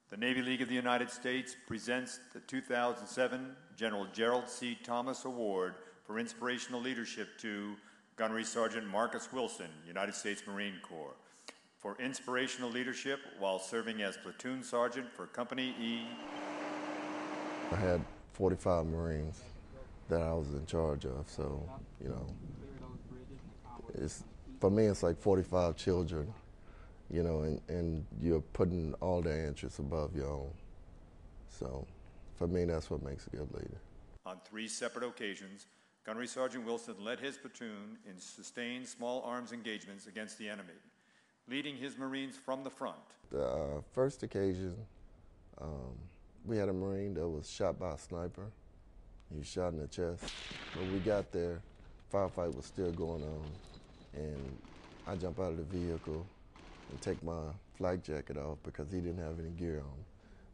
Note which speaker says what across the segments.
Speaker 1: The Navy League of the United States presents the 2007 General Gerald C. Thomas Award for Inspirational Leadership to Gunnery Sergeant Marcus Wilson, United States Marine Corps, for inspirational leadership while serving as platoon sergeant for Company E.
Speaker 2: I had 45 Marines that I was in charge of, so, for me it's like 45 children, and you're putting all their interests above your own. So for me, that's what makes a good leader.
Speaker 1: On 3 separate occasions, Gunnery Sergeant Wilson led his platoon in sustained small arms engagements against the enemy, leading his Marines from the front.
Speaker 2: The first occasion, we had a Marine that was shot by a sniper. He was shot in the chest. When we got there, firefight was still going on, and I jump out of the vehicle and take my flak jacket off because he didn't have any gear on,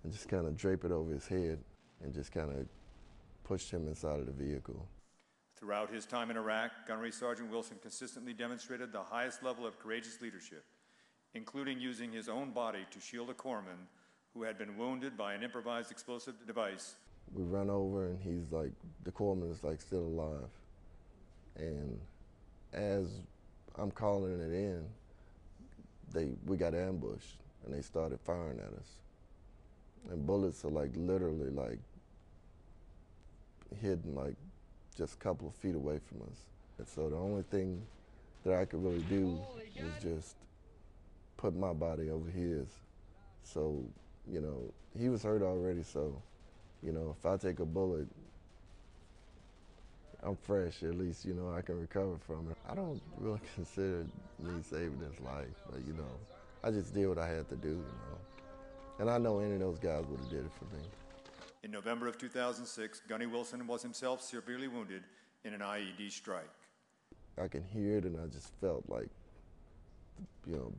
Speaker 2: and just kind of drape it over his head and just kind of pushed him inside of the vehicle.
Speaker 1: Throughout his time in Iraq, Gunnery Sergeant Wilson consistently demonstrated the highest level of courageous leadership, including using his own body to shield a corpsman who had been wounded by an improvised explosive device.
Speaker 2: We run over and he's like, the corpsman is like still alive. And as I'm calling it in, we got ambushed and they started firing at us. And bullets are like literally like hidden like just a couple of feet away from us. And so the only thing that I could really do was just put my body over his. So, he was hurt already, so, if I take a bullet, I'm fresh, at least, I can recover from it. I don't really consider me saving his life, but, I just did what I had to do, And I know any of those guys would have did it for me.
Speaker 1: In November of 2006, Gunny Wilson was himself severely wounded in an IED strike.
Speaker 2: I can hear it, and I just felt like,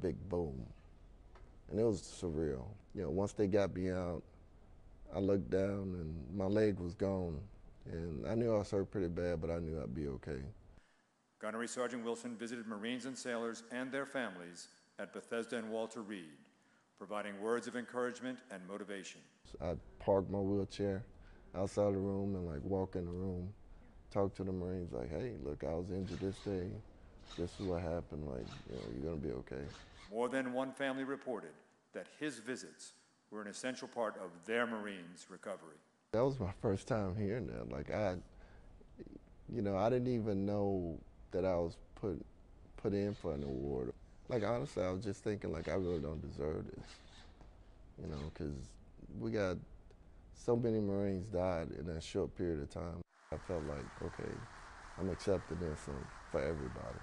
Speaker 2: big boom. And it was surreal. Once they got me out, I looked down and my leg was gone. And I knew I was hurt pretty bad, but I knew I'd be okay.
Speaker 1: Gunnery Sergeant Wilson visited Marines and sailors and their families at Bethesda and Walter Reed, providing words of encouragement and motivation.
Speaker 2: So I parked my wheelchair outside the room and walk in the room, talk to the Marines like, hey, look, I was injured this day. This is what happened, you're gonna be okay.
Speaker 1: More than one family reported that his visits were an essential part of their Marines' recovery.
Speaker 2: That was my first time hearing that. I didn't even know that I was put in for an award. Honestly, I was just thinking, I really don't deserve this. Because we got so many Marines died in a short period of time. I felt like, okay, I'm accepting this for everybody.